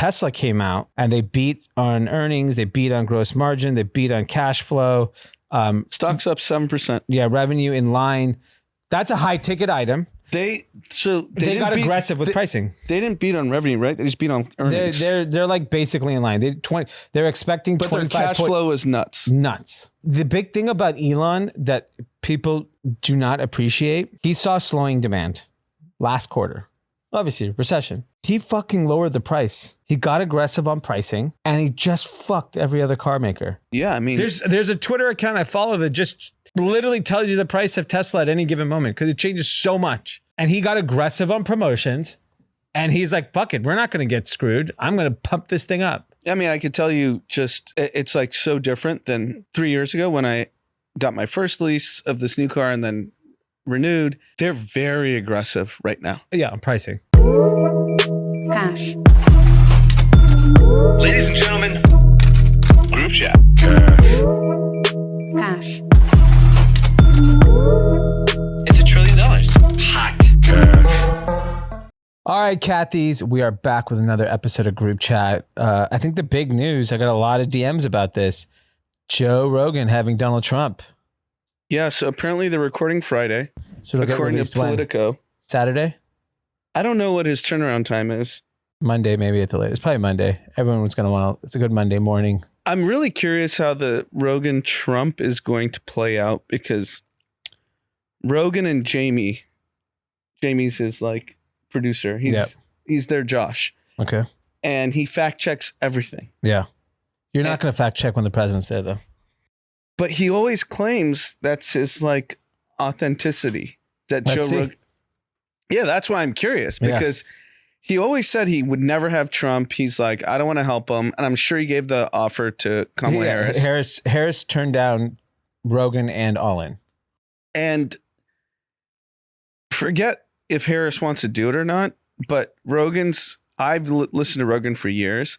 Tesla came out and they beat on earnings, they beat on gross margin, they beat on cash flow. Stock's up 7%. Yeah, revenue in line. That's a high ticket item. They got aggressive with pricing. They didn't beat on revenue, right? They just beat on earnings. They're like basically in line. They're expecting 25. But their cash flow is nuts. Nuts. The big thing about Elon that people do not appreciate, he saw slowing demand last quarter. Obviously, recession. He fucking lowered the price. He got aggressive on pricing and he just fucked every other car maker. Yeah, I mean, there's a Twitter account I follow that just literally tells you the price of Tesla at any given moment because it changes so much. And he got aggressive on promotions and he's like, fuck it, we're not going to get screwed. I'm going to pump this thing up. I mean, I could tell you it's like so different than 3 years ago when I got my first lease of this new car and then renewed. They're very aggressive right now. Yeah, on pricing. Cash. Ladies and gentlemen, group chat. Cash. It's $1 trillion. Hot. All right, Cathy's, we are back with another episode of Group Chat. I think the big news, I got a lot of DMs about this. Joe Rogan having Donald Trump. Yeah, so apparently they're recording Friday, So according to Politico. Saturday? I don't know what his turnaround time is. Monday, maybe at the latest. It's probably Monday. Everyone was going to want to, it's a good Monday morning. I'm really curious how the Rogan Trump is going to play out because Rogan and Jamie's his like producer. He's their Josh. Okay. And he fact checks everything. Yeah. You're not going to fact check when the president's there though. But he always claims that's his like authenticity that Let's Joe Rogan. Yeah, that's why I'm curious because he always said he would never have Trump. He's like, I don't want to help him. And I'm sure he gave the offer to Kamala Harris. Harris turned down Rogan and All In. And forget if Harris wants to do it or not, but I've listened to Rogan for years.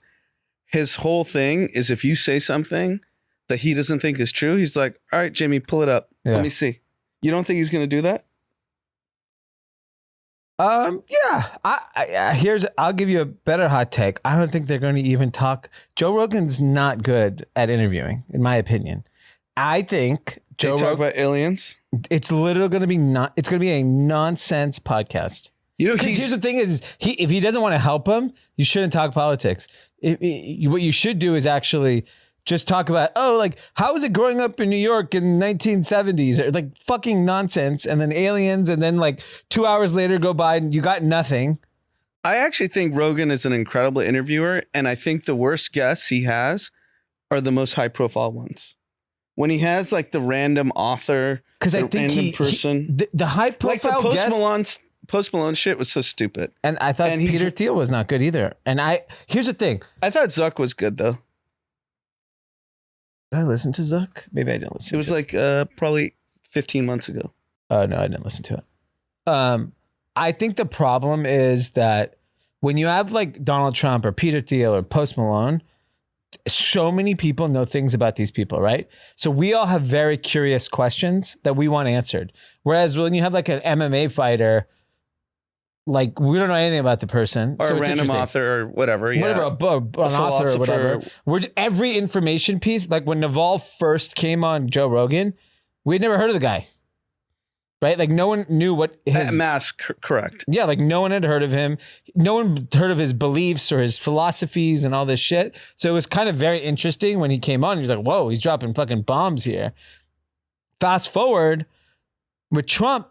His whole thing is if you say something that he doesn't think is true, he's like, all right, Jamie, pull it up. Yeah. Let me see. You don't think he's going to do that? Yeah. I'll give you a better hot take. I don't think they're going to even talk. Joe Rogan's not good at interviewing, in my opinion. I think Joe talk about aliens. It's literally going to be it's going to be a nonsense podcast. You know, here's the thing is if he doesn't want to help him, you shouldn't talk politics. What you should do is actually just talk about, how was it growing up in New York in the 1970s? Or like fucking nonsense. And then aliens. And then like 2 hours later go by and you got nothing. I actually think Rogan is an incredible interviewer. And I think the worst guests he has are the most high profile ones. When he has like the random author, because I think the high profile like the Post Malone shit was so stupid. And I thought Peter Thiel was not good either. And here's the thing. I thought Zuck was good though. Did I listen to Zuck? Maybe I didn't listen. It was like probably 15 months ago. Oh no, I didn't listen to it. I think the problem is that when you have like Donald Trump or Peter Thiel or Post Malone, so many people know things about these people, right? So we all have very curious questions that we want answered. Whereas when you have like an MMA fighter, like we don't know anything about the person, or so a random author or whatever, an author or whatever. Every information piece, like when Naval first came on Joe Rogan, we had never heard of the guy, right? Like no one knew what his mask. Correct. Yeah, like no one had heard of him. No one heard of his beliefs or his philosophies and all this shit. So it was kind of very interesting when he came on. He was like, "Whoa, he's dropping fucking bombs here." Fast forward with Trump.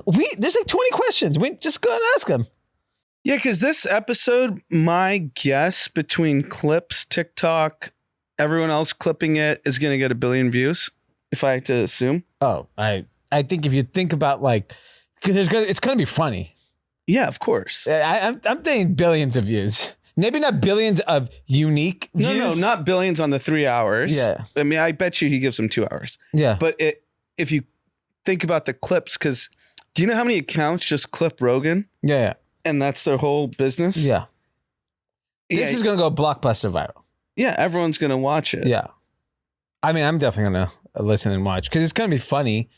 There's like 20 questions. We just go and ask him. Yeah, because this episode, my guess between clips, TikTok, everyone else clipping it is going to get 1 billion views, if I had to assume. Oh, I think if you think about like, because it's going to be funny. Yeah, of course. I'm thinking billions of views. Maybe not billions of unique views. No, not billions on the 3 hours. Yeah. I mean, I bet you he gives them 2 hours. Yeah. But if you think about the clips, because do you know how many accounts just clip Rogan? Yeah. And that's their whole business? Yeah. This is going to go blockbuster viral. Yeah, everyone's going to watch it. Yeah. I mean, I'm definitely going to listen and watch because it's going to be funny.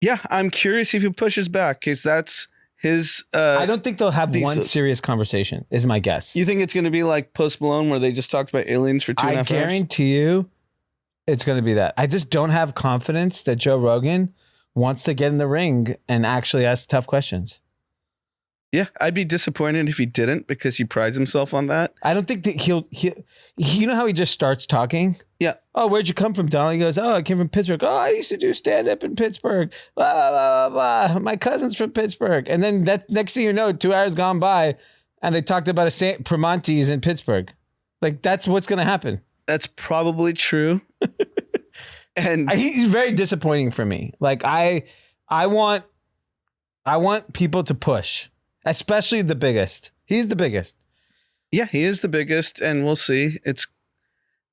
Yeah, I'm curious if he pushes back because that's His I don't think they'll have one thesis. serious conversation, is my guess. You think it's going to be like Post Malone, where they just talked about aliens for 2.5 I hours? guarantee you it's going to be that. I just don't have confidence that Joe Rogan wants to get in the ring and actually ask tough questions. Yeah, I'd be disappointed if he didn't, because he prides himself on that. I don't think that he'll you know how he just starts talking? Yeah. Oh, where'd you come from, Donald? He goes, oh, I came from Pittsburgh. Oh, I used to do stand-up in Pittsburgh. Blah, blah, blah, blah. My cousin's from Pittsburgh. And then that next thing you know, 2 hours gone by, and they talked about a Primanti's in Pittsburgh. Like, that's what's going to happen. That's probably true. And He's very disappointing for me. Like, I want people to push, especially the biggest. He's the biggest. yeah, he is the biggest, and we'll see. It's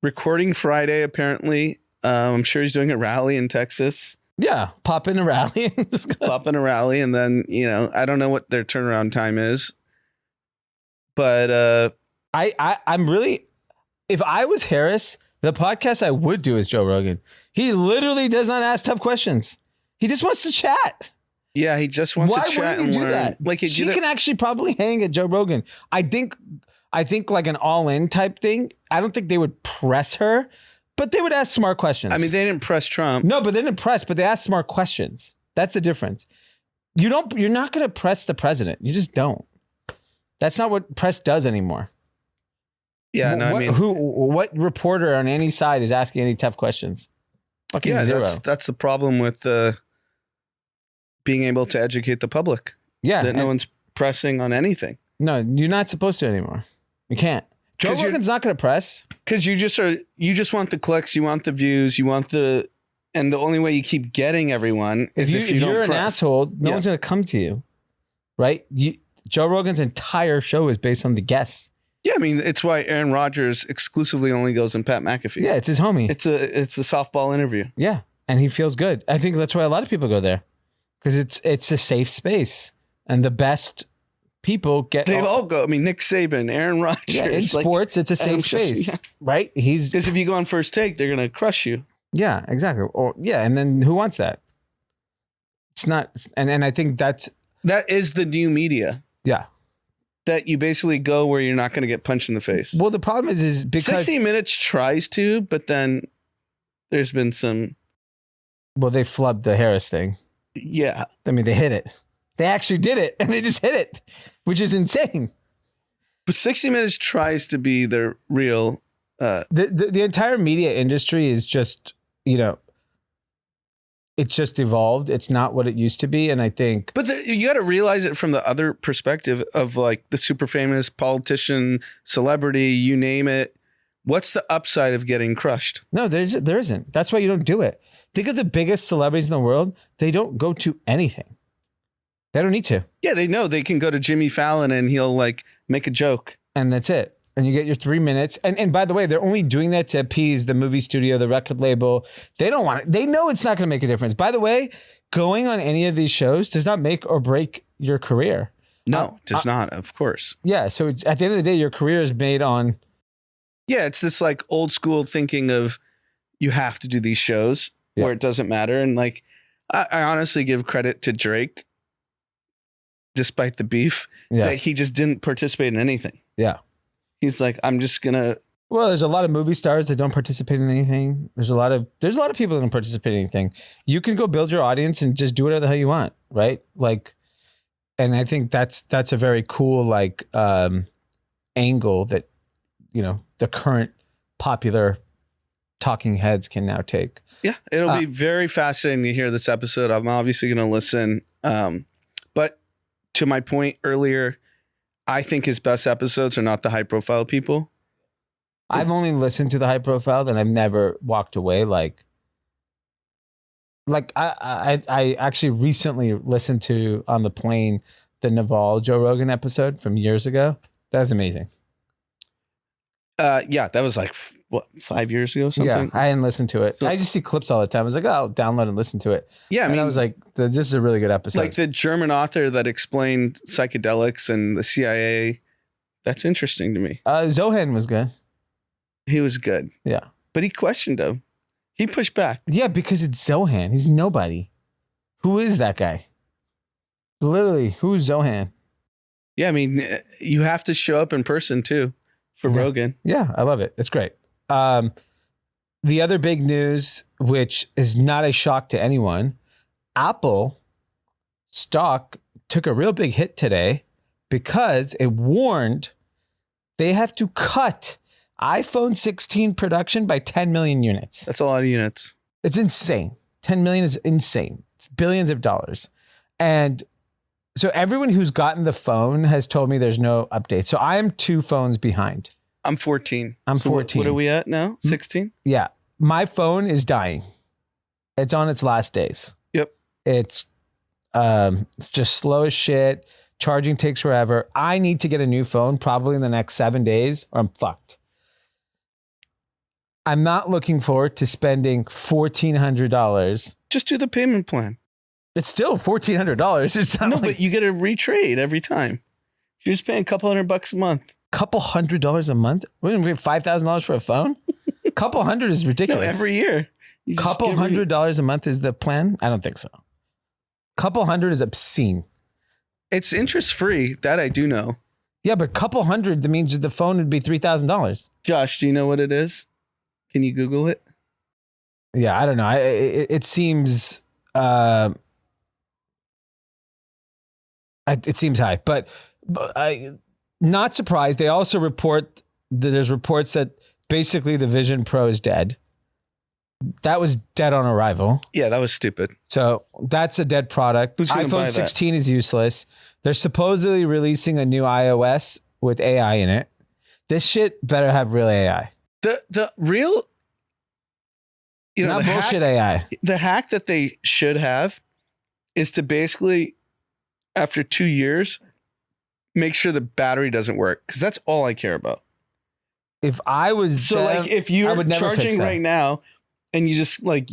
recording Friday, apparently. I'm sure he's doing a rally in Texas. Yeah, pop in a rally. Pop in a rally, and then, I don't know what their turnaround time is. But I'm really, if I was Harris, the podcast I would do is Joe Rogan. He literally does not ask tough questions. He just wants to chat. yeah, he just wants Why to chat wouldn't and you do learn. that? Like, he She did can actually probably hang at Joe Rogan. I think like an all-in type thing. I don't think they would press her, but they would ask smart questions. I mean, they didn't press Trump. No, but they didn't press, but they asked smart questions. That's the difference. You're not going to press the president. You just don't. That's not what press does anymore. Yeah, no, I mean, what reporter on any side is asking any tough questions? Fucking yeah, zero. that's the problem with being able to educate the public. Yeah, That no one's pressing on anything. no, you're not supposed to anymore. You can't. Joe 'Cause you're- Rogan's not going to press. Because you just want the clicks, you want the views, and the only way you keep getting everyone is if you don't you're an press. asshole, no Yeah. one's going to come to you, right? Joe Rogan's entire show is based on the guests. Yeah, I mean, it's why Aaron Rodgers exclusively only goes in Pat McAfee. Yeah, it's his homie. It's a softball interview. Yeah, and he feels good. I think that's why a lot of people go there, because it's a safe space, and the best people get. They all go. I mean, Nick Saban, Aaron Rodgers. Yeah, in like, sports, it's a Adam safe Schefter, space, yeah. right? Because if you go on First Take, they're gonna crush you. Yeah, exactly. Or yeah, and then who wants that? It's not, and I think that is the new media. Yeah. That you basically go where you're not going to get punched in the face. Well, the problem is because 60 Minutes tries to, but then there's been some. Well, they flubbed the Harris thing. Yeah. I mean, they hit it. They actually did it, and they just hit it, which is insane. But 60 Minutes tries to be the real. The entire media industry is just, it's just evolved. It's not what it used to be. And I think. But you got to realize it from the other perspective of like the super famous politician, celebrity, you name it. What's the upside of getting crushed? No, there isn't. That's why you don't do it. Think of the biggest celebrities in the world. They don't go to anything. They don't need to. Yeah, they know they can go to Jimmy Fallon and he'll like make a joke. And that's it. And you get your 3 minutes. And by the way, they're only doing that to appease the movie studio, the record label. They don't want it. They know it's not going to make a difference. By the way, going on any of these shows does not make or break your career. No, does not, of course. Yeah. So it's, at the end of the day, your career is made on. Yeah, it's this like old school thinking of you have to do these shows where it doesn't matter. And like, I honestly give credit to Drake, despite the beef, that he just didn't participate in anything. Yeah. He's like, I'm just gonna. Well, there's a lot of movie stars that don't participate in anything. There's a lot of people that don't participate in anything. You can go build your audience and just do whatever the hell you want, right? Like, and I think that's a very cool like angle that the current popular talking heads can now take. Yeah, it'll be very fascinating to hear this episode. I'm obviously going to listen. But to my point earlier, I think his best episodes are not the high profile people. I've only listened to the high profile and I've never walked away. Like I actually recently listened to on the plane the Naval Joe Rogan episode from years ago. That was amazing. Yeah, that was like 5 years ago, something. Yeah, I didn't listen to it. So- I just see clips all the time. I was like, oh, I'll download and listen to it. Yeah, I was like, this is a really good episode. like the German author that explained psychedelics and the CIA. That's interesting to me. Zohan was good. He was good. Yeah. But he questioned him. He pushed back. Yeah, because it's Zohan. He's nobody. Who is that guy? Literally, who's Zohan? Yeah, I mean, you have to show up in person too for Yeah. Rogan. Yeah, I love it. It's great. The other big news, which is not a shock to anyone, Apple stock took a real big hit today because it warned they have to cut iPhone 16 production by 10 million units. That's a lot of units. It's insane. 10 million is insane. It's billions of dollars. And so everyone who's gotten the phone has told me there's no update. So I am 2 phones behind. I'm 14. I'm So 14. What are we at now? 16? Yeah. My phone is dying. It's on its last days. Yep. It's just slow as shit. Charging takes forever. I need to get a new phone probably in the next 7 days or I'm fucked. I'm not looking forward to spending $1,400. Just do the payment plan. It's still $1,400. It's not No, like but you get a retrade every time. You're just paying a couple $100 a month. couple $100 a month. We're going to pay $5,000 for a phone. Couple hundred is No, ridiculous. every year. You just Couple get $100 a month is the plan. I don't think so. Couple hundred is obscene. It's interest free. That I do know. Yeah, but couple hundred, that means the phone would be $3,000. Josh, do you know what it is? Can you Google it? Yeah, I don't know. It seems it seems high, but not surprised. They also report that there's reports that basically the Vision Pro is dead. That was dead on arrival. Yeah, that was stupid. So that's a dead product. Who's gonna buy iPhone that? 16 is useless. They're supposedly releasing a new iOS with AI in it. This shit better have real AI. The real, Not the bullshit hack, AI. the hack that they should have is to basically, after 2 years, make sure the battery doesn't work because that's all I care about. If I was So them, like if I you're would never fix charging that. right now and you just like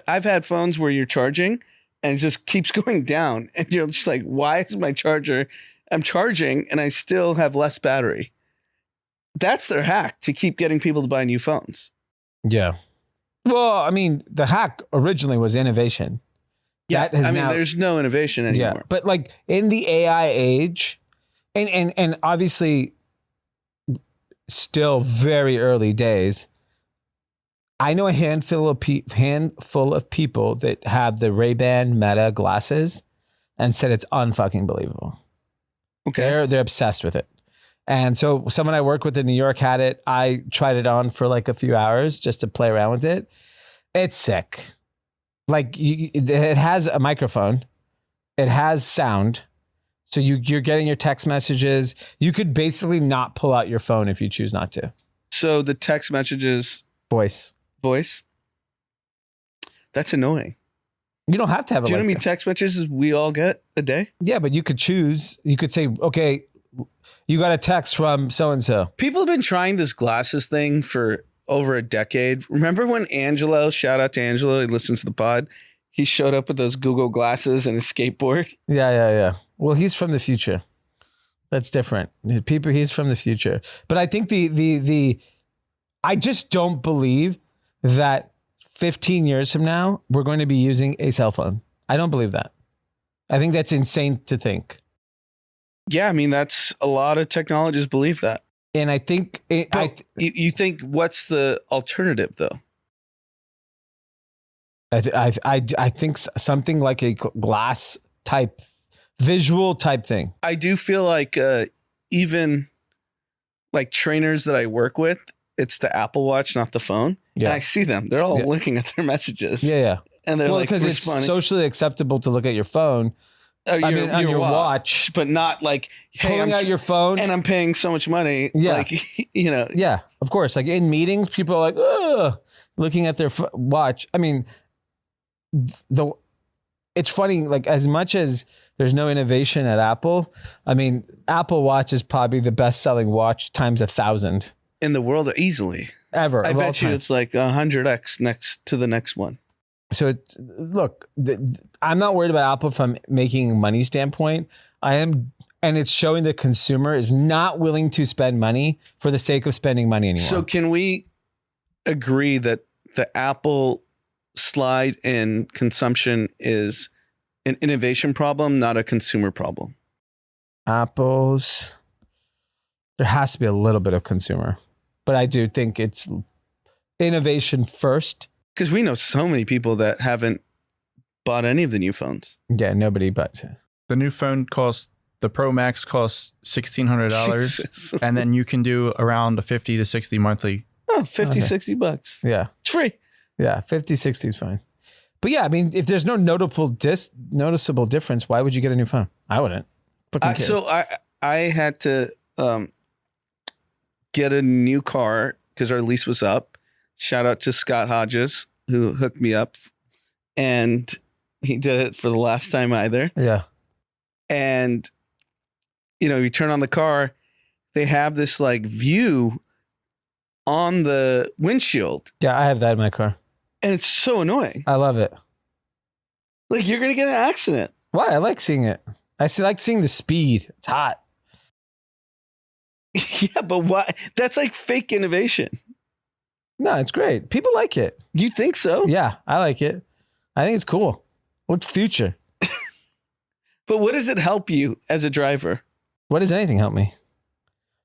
I've had phones where you're charging and it just keeps going down and you're just like, why is my charger? I'm charging and I still have less battery. That's their hack to keep getting people to buy new phones. Yeah. Well, I mean, the hack originally was innovation. Yeah, That has I mean, now- there's no innovation anymore. Yeah, but like in the AI age, and obviously still very early days. I know a handful of people that have the Ray-Ban Meta glasses and said it's unfucking believable. Okay. They're obsessed with it. And so someone I work with in New York had it. I tried it on for like a few hours just to play around with it. It's sick. Like it has a microphone. It has sound. So you're getting your text messages. You could basically not pull out your phone if you choose not to. So the text messages Voice. voice. That's annoying. You don't have to have Do you know how like many text messages we all get a day? Yeah, but you could choose. You could say, okay, you got a text from so-and-so. People have been trying this glasses thing for over a decade. Remember when Angelo, shout out to Angelo, he listens to the pod. He showed up with those Google glasses and a skateboard. Yeah. Well, he's from the future. That's different. He's from the future. But I think I just don't believe that 15 years from now, we're going to be using a cell phone. I don't believe that. I think that's insane to think. Yeah, I mean, that's a lot of technologists believe that. And I think You think what's the alternative though? I think something like a glass type, visual type thing. I do feel like even like trainers that I work with, it's the Apple Watch, not the phone. Yeah. And I see them. They're all Yeah. looking at their messages. Yeah. And they're Well, like because it's responding. socially acceptable to look at your phone. Your, on your watch. But not like, hey, Pulling out your phone. and I'm paying so much money. Yeah. Like, you know, Yeah, of course. Like in meetings, people are like, ugh, looking at their watch. I mean, it's funny, like as much as there's no innovation at Apple, I mean, Apple Watch is probably the best selling watch times 1,000 in the world easily. ever. I of all bet you time. it's like 100x next to the next one. So look, I'm not worried about Apple from making money standpoint. I am, and it's showing the consumer is not willing to spend money for the sake of spending money anymore. So can we agree that the Apple slide in consumption is an innovation problem, not a consumer problem. Apple's, there has to be a little bit of consumer, but I do think it's innovation first. Because we know so many people that haven't bought any of the new phones. Yeah, nobody buys it. The new phone costs, the Pro Max costs $1,600, Jesus. and then you can do around a 50 to 60 monthly. Oh, 50, Okay. $60. Yeah. It's free. Yeah. 50, 60 is fine. But yeah, I mean, if there's no noticeable difference, why would you get a new phone? I wouldn't. Fucking cares. So I had to get a new car because our lease was up. Shout out to Scott Hodges who hooked me up, and he did it for the last time either. Yeah. And you turn on the car, they have this like view on the windshield, Yeah, I have that in my car. and it's so annoying. I love it. Like you're gonna get in an accident. Why? I like seeing it. Like seeing the speed. It's hot. Yeah, but why? That's like fake innovation. No, it's great. People like it. You think so? Yeah, I like it. I think it's cool. What's future? But what does it help you as a driver? What does anything help me?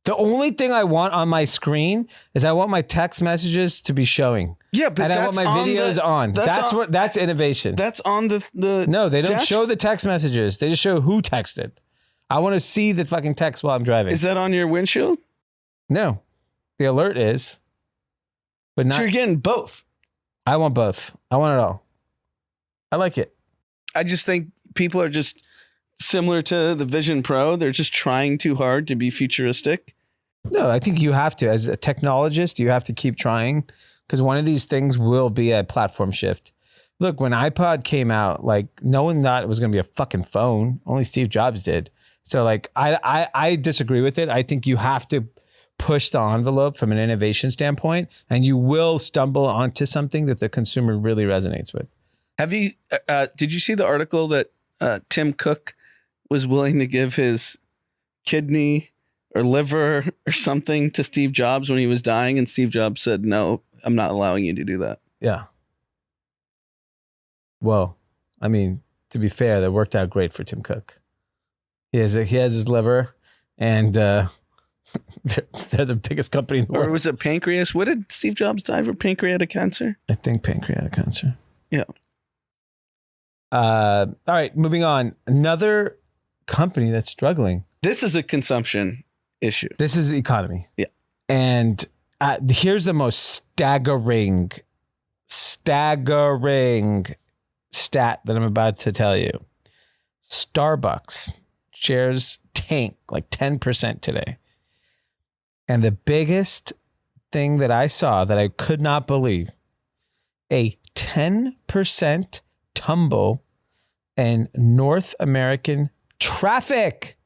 The only thing I want on my screen is I want my text messages to be showing. Yeah, but And I want my videos on. That's innovation. That's on the No, they don't dash- show the text messages. They just show who texted. I want to see the fucking text while I'm driving. Is that on your windshield? No. The alert is. But not So you're getting both. I want both. I want it all. I like it. I just think people are just similar to the Vision Pro. They're just trying too hard to be futuristic. No, I think you have to. As a technologist, you have to keep trying because one of these things will be a platform shift. Look, when iPod came out, like no one thought it was going to be a fucking phone. Only Steve Jobs did. So like I disagree with it. I think you have to push the envelope from an innovation standpoint, and you will stumble onto something that the consumer really resonates with. Have you? Did you see the article that Tim Cook was willing to give his kidney or liver or something to Steve Jobs when he was dying, and Steve Jobs said, "No, I'm not allowing you to do that." Yeah. Well, I mean, to be fair, that worked out great for Tim Cook. He has his liver, and they're the biggest company in the Or world. was it pancreas? What did Steve Jobs die for? Pancreatic cancer? I think pancreatic cancer. Yeah. All right, moving on. Another company that's struggling. This is a consumption issue. This is the economy. Yeah. And here's the most staggering stat that I'm about to tell you. Starbucks shares tank like 10% today. And the biggest thing that I saw that I could not believe, a 10% tumble in North American traffic.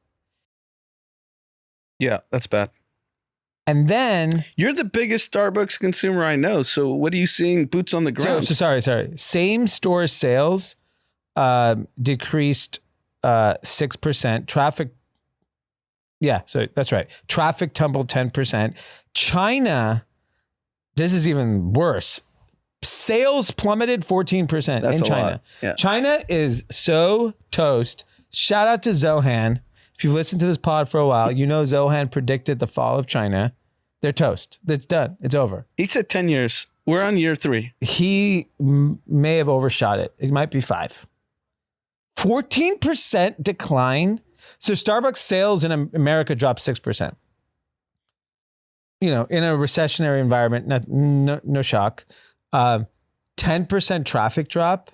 Yeah, that's bad. And then, You're the biggest Starbucks consumer I know. So what are you seeing? Boots on the ground. so sorry. Same store sales decreased 6%. Traffic. Yeah, so that's right. Traffic tumbled 10%. China, this is even worse. Sales plummeted 14% That's in a China. lot. Yeah. China is so toast. Shout out to Zohan. If you've listened to this pod for a while, you know Zohan predicted the fall of China. They're toast. It's done. It's over. He said 10 years. We're on year 3. He may have overshot it. It might be 5. 14% decline. So Starbucks sales in America dropped 6%. You know, in a recessionary environment, no shock. 10% traffic drop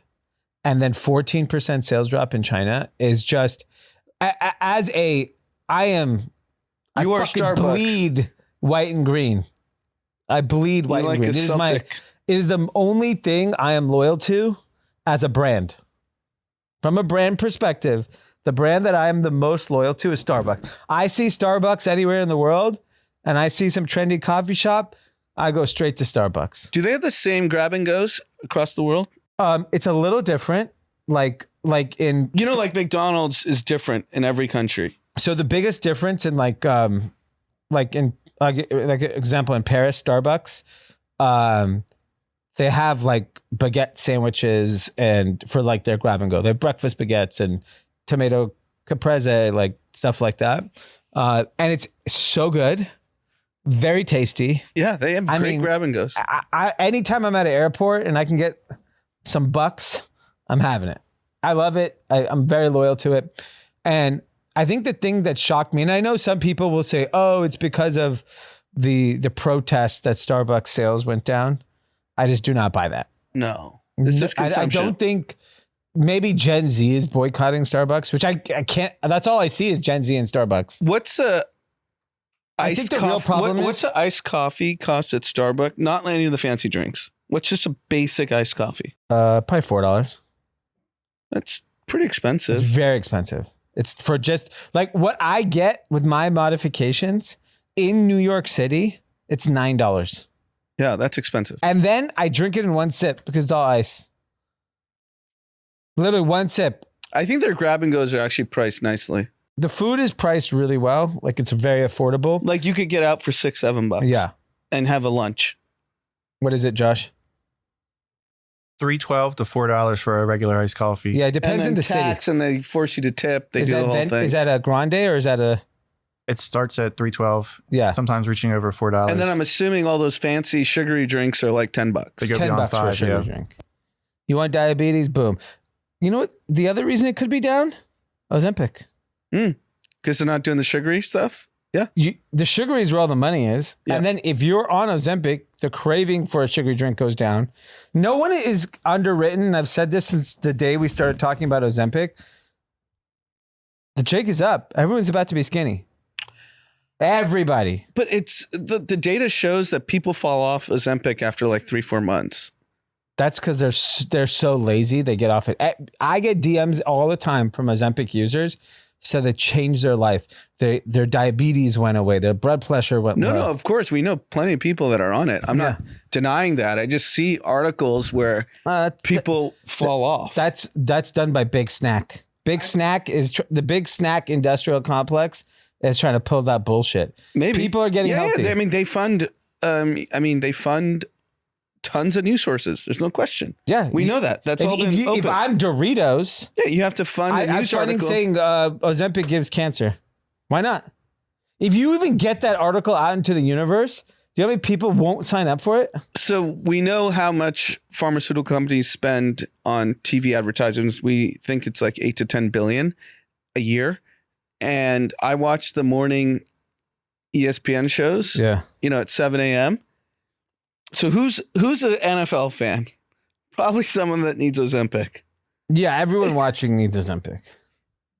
and then 14% sales drop in China is just I You are fucking Starbucks. bleed white and green. I bleed white like and green. a Celtic. It is the only thing I am loyal to as a brand. From a brand perspective, the brand that I am the most loyal to is Starbucks. I see Starbucks anywhere in the world and I see some trendy coffee shop, I go straight to Starbucks. Do they have the same grab and goes across the world? It's a little different. Like in Like McDonald's is different in every country. so the biggest difference in like example in Paris, Starbucks, they have like baguette sandwiches and for like their grab and go. They have breakfast baguettes and tomato caprese, like stuff like that. And it's so good. Very tasty. Yeah, they have great grab and goes. Anytime I'm at an airport and I can get some bucks, I'm having it. I love it. I'm very loyal to it. And I think the thing that shocked me, and I know some people will say, oh, it's because of the protest that Starbucks sales went down. I just do not buy that. No. This is I consumption. don't think maybe Gen Z is boycotting Starbucks, which I can't. That's all I see is Gen Z and Starbucks. What's a I think the real problem is what's an iced coffee cost at Starbucks? Not any of the fancy drinks. What's just a basic iced coffee? probably $4. That's pretty expensive. It's very expensive. It's for just like what I get with my modifications in New York City. It's $9. Yeah, that's expensive. And then I drink it in one sip because it's all ice. Literally one sip. I think their grab and goes are actually priced nicely. The food is priced really well. Like it's very affordable. Like you could get out for $6-7. Yeah. And have a lunch. What is it, Josh? $3.12 to $4 for a regular iced coffee. Yeah, it depends on the tax, city. and they force you to tip. They Is do the that whole thing. Is that a grande or is that a? It starts at $3.12. Yeah. Sometimes reaching over $4. And then I'm assuming all those fancy sugary drinks are like $10. They go $10 beyond for a $5. sugar Yeah. drink. You want diabetes? Boom. You know what? The other reason it could be down? Ozempic. Because they're not doing the sugary stuff. Yeah. The sugary is where all the money is. Yeah. And then if you're on Ozempic, the craving for a sugary drink goes down. No one is underwritten. I've said this since the day we started talking about Ozempic. The jig is up. Everyone's about to be skinny. Everybody. But it's the data shows that people fall off Ozempic after like 3-4 months. That's because they're so lazy. They get off it. I get DMs all the time from Ozempic users. So they changed their life. Their diabetes went away. Their blood pressure went low. No, of course. We know plenty of people that are on it. I'm not denying that. I just see articles where people fall off. That's done by Big Snack. Big Snack is the Big Snack industrial complex is trying to pull that bullshit. Maybe people are getting healthy. I mean, they fund. They fund tons of news sources. There's no question. Yeah, we know that. That's all been open. If I'm Doritos, yeah, you have to fund a news I'm article. saying Ozempic gives cancer. Why not? If you even get that article out into the universe, do you know how many people won't sign up for it? So we know how much pharmaceutical companies spend on TV advertisements. We think it's like 8 to 10 billion a year. And I watch the morning ESPN shows. Yeah, at 7 a.m. So who's an NFL fan? Probably someone that needs Ozempic. yeah. Everyone watching needs Ozempic.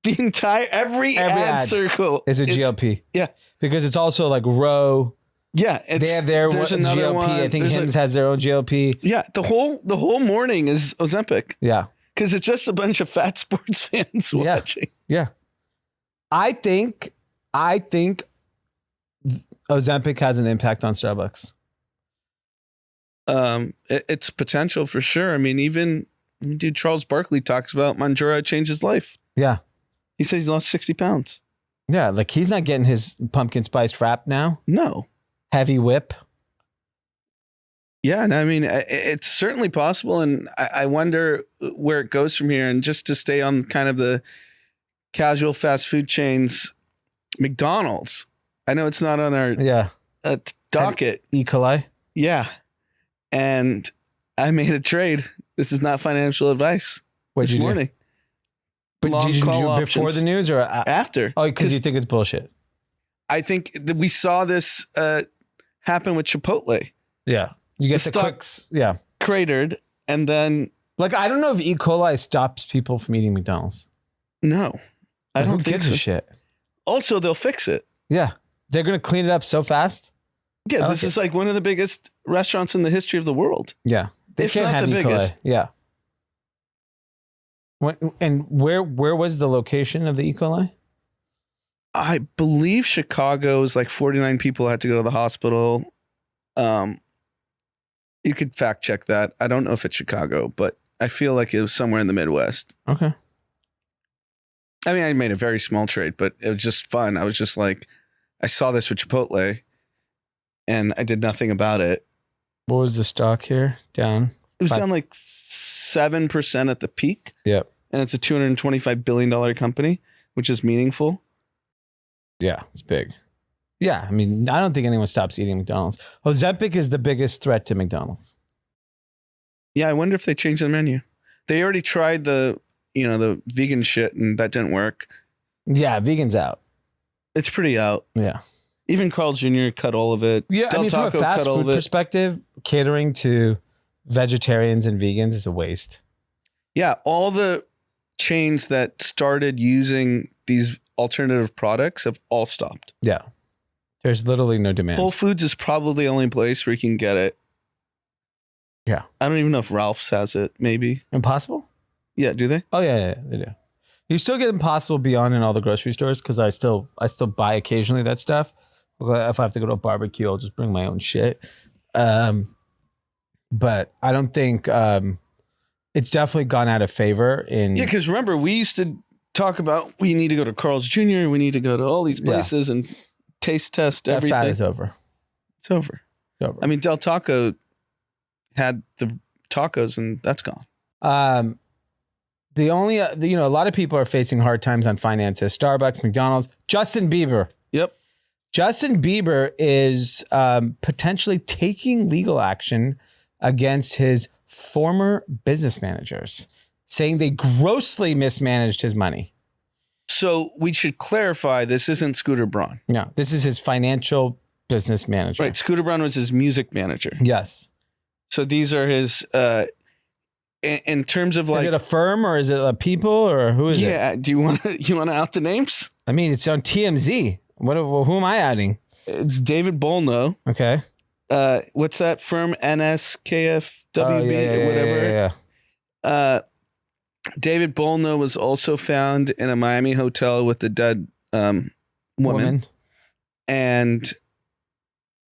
The entire every ad circle is a GLP. Yeah, because it's also like Roe. Yeah, they have their GLP. One. I think Hims has their own GLP. Yeah, the whole morning is Ozempic. Yeah, because it's just a bunch of fat sports fans watching. Yeah, I think Ozempic has an impact on Starbucks. It's potential for sure. I mean, even dude Charles Barkley talks about Manjura changed his life. Yeah, he said he's lost 60 pounds. Yeah, like he's not getting his pumpkin spice wrap now. No. Heavy whip. Yeah, and I mean, it's certainly possible, and I wonder where it goes from here. And just to stay on kind of the casual fast food chains, McDonald's. I know it's not on our docket. E. coli. Yeah, and I made a trade. This is not financial advice. This morning. But did you do before the news or after? Oh, because you think it's bullshit. I think that we saw this happen with Chipotle. Yeah. You get the clicks. Yeah. Cratered. And then. Like, I don't know if E. coli stops people from eating McDonald's. No. I don't think gives so. a shit. Also, they'll fix it. Yeah. They're going to clean it up so fast. Yeah. This is like one of the biggest restaurants in the history of the world. Yeah. They can't have the biggest. Yeah. And where was the location of the E. coli? I believe Chicago is like 49 people had to go to the hospital. You could fact check that. I don't know if it's Chicago, but I feel like it was somewhere in the Midwest. Okay. I mean, I made a very small trade, but it was just fun. I was just like, I saw this with Chipotle and I did nothing about it. What was the stock here? Down. It was down like 7% at the peak. Yep. And it's a $225 billion company, which is meaningful. Yeah, it's big. Yeah, I mean, I don't think anyone stops eating McDonald's. Ozempic is the biggest threat to McDonald's. Yeah, I wonder if they changed the menu. They already tried the vegan shit and that didn't work. Yeah, vegan's out. It's pretty out. Yeah. Even Carl Jr. cut all of it. Yeah, Del I mean, Taco from a fast cut all food of it. perspective, catering to vegetarians and vegans is a waste. Yeah, all the chains that started using these alternative products have all stopped. Yeah. There's literally no demand. Whole Foods is probably the only place where you can get it. Yeah. I don't even know if Ralph's has it, maybe. Impossible? Yeah, do they? Oh, yeah, they do. You still get Impossible Beyond in all the grocery stores because I still buy occasionally that stuff. If I have to go to a barbecue, I'll just bring my own shit. But I don't think it's definitely gone out of favor in. Yeah, because remember, we used to talk about we need to go to Carl's Jr., we need to go to all these places and taste test that everything. fad is over. It's over. It's over. I mean, Del Taco had the tacos and that's gone. The only, a lot of people are facing hard times on finances. Starbucks, McDonald's, Justin Bieber. Yep. Justin Bieber is potentially taking legal action against his former business managers, saying they grossly mismanaged his money. So we should clarify, this isn't Scooter Braun. No, this is his financial business manager. Right. Scooter Braun was his music manager. Yes. So these are his, in terms of like. Is it a firm or is it a people or who is it? Yeah. Do you want to out the names? I mean, it's on TMZ. Who am I adding? It's David Bolno. Okay. What's that firm? NSKFWB or whatever. Yeah. David Bolno was also found in a Miami hotel with the dead woman. And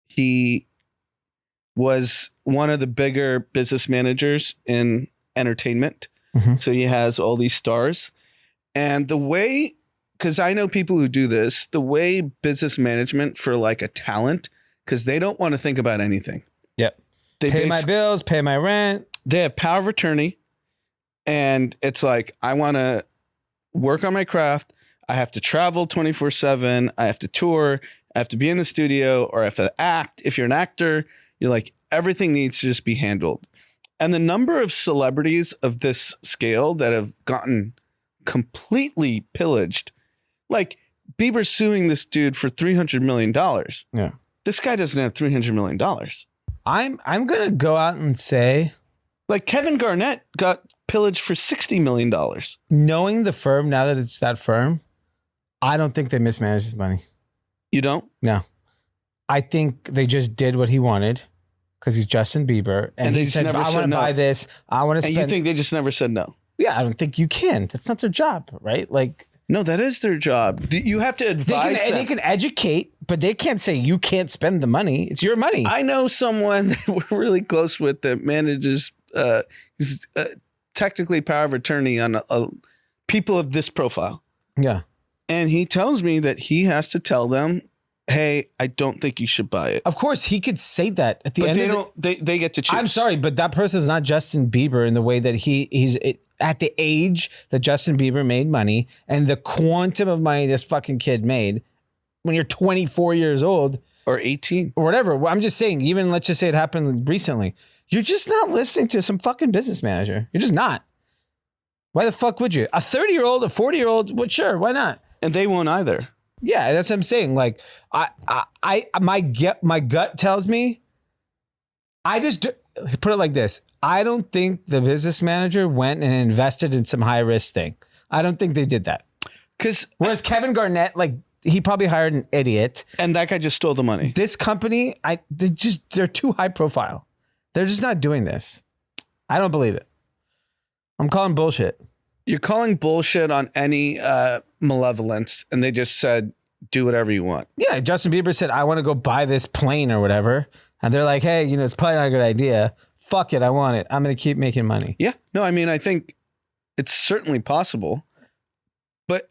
he was one of the bigger business managers in entertainment. Mm-hmm. So he has all these stars. And the way, because I know people who do this, the way business management for like a talent, because they don't want to think about anything. Yep. They pay my bills, pay my rent. They have power of attorney. And it's like, I want to work on my craft. I have to travel 24/7. I have to tour. I have to be in the studio or I have to act. If you're an actor, you're like, everything needs to just be handled. And the number of celebrities of this scale that have gotten completely pillaged, like Bieber's suing this dude for $300 million. Yeah. This guy doesn't have $300 million. I'm going to go out and say, like Kevin Garnett got pillaged for $60 million. Knowing the firm, now that it's that firm, I don't think they mismanaged his money. You don't? No. I think they just did what he wanted because he's Justin Bieber. And he said, I want to buy this. I want to spend. And you think they just never said no? Yeah, I don't think you can. That's not their job, right? Like, no, that is their job. You have to advise them. They can educate, but they can't say you can't spend the money. It's your money. I know someone that we're really close with that manages, is technically power of attorney on people of this profile. Yeah. And he tells me that he has to tell them, hey, I don't think you should buy it. Of course, he could say that at the end. They get to choose. I'm sorry, but that person is not Justin Bieber in the way that he's at the age that Justin Bieber made money and the quantum of money this fucking kid made when you're 24 years old. Or 18. Or whatever. Well, I'm just saying, even let's just say it happened recently. You're just not listening to some fucking business manager. You're just not. Why the fuck would you? A 30-year-old, a 40-year-old, well, sure, why not? And they won't either. Yeah, that's what I'm saying. Like, my gut tells me, put it like this. I don't think the business manager went and invested in some high risk thing. I don't think they did that. Whereas Kevin Garnett, like, he probably hired an idiot. And that guy just stole the money. This company, they're too high profile. They're just not doing this. I don't believe it. I'm calling bullshit. You're calling bullshit on any malevolence, and they just said, do whatever you want. Yeah, Justin Bieber said, I want to go buy this plane or whatever. And they're like, hey, it's probably not a good idea. Fuck it, I want it. I'm going to keep making money. Yeah. No, I mean, I think it's certainly possible. But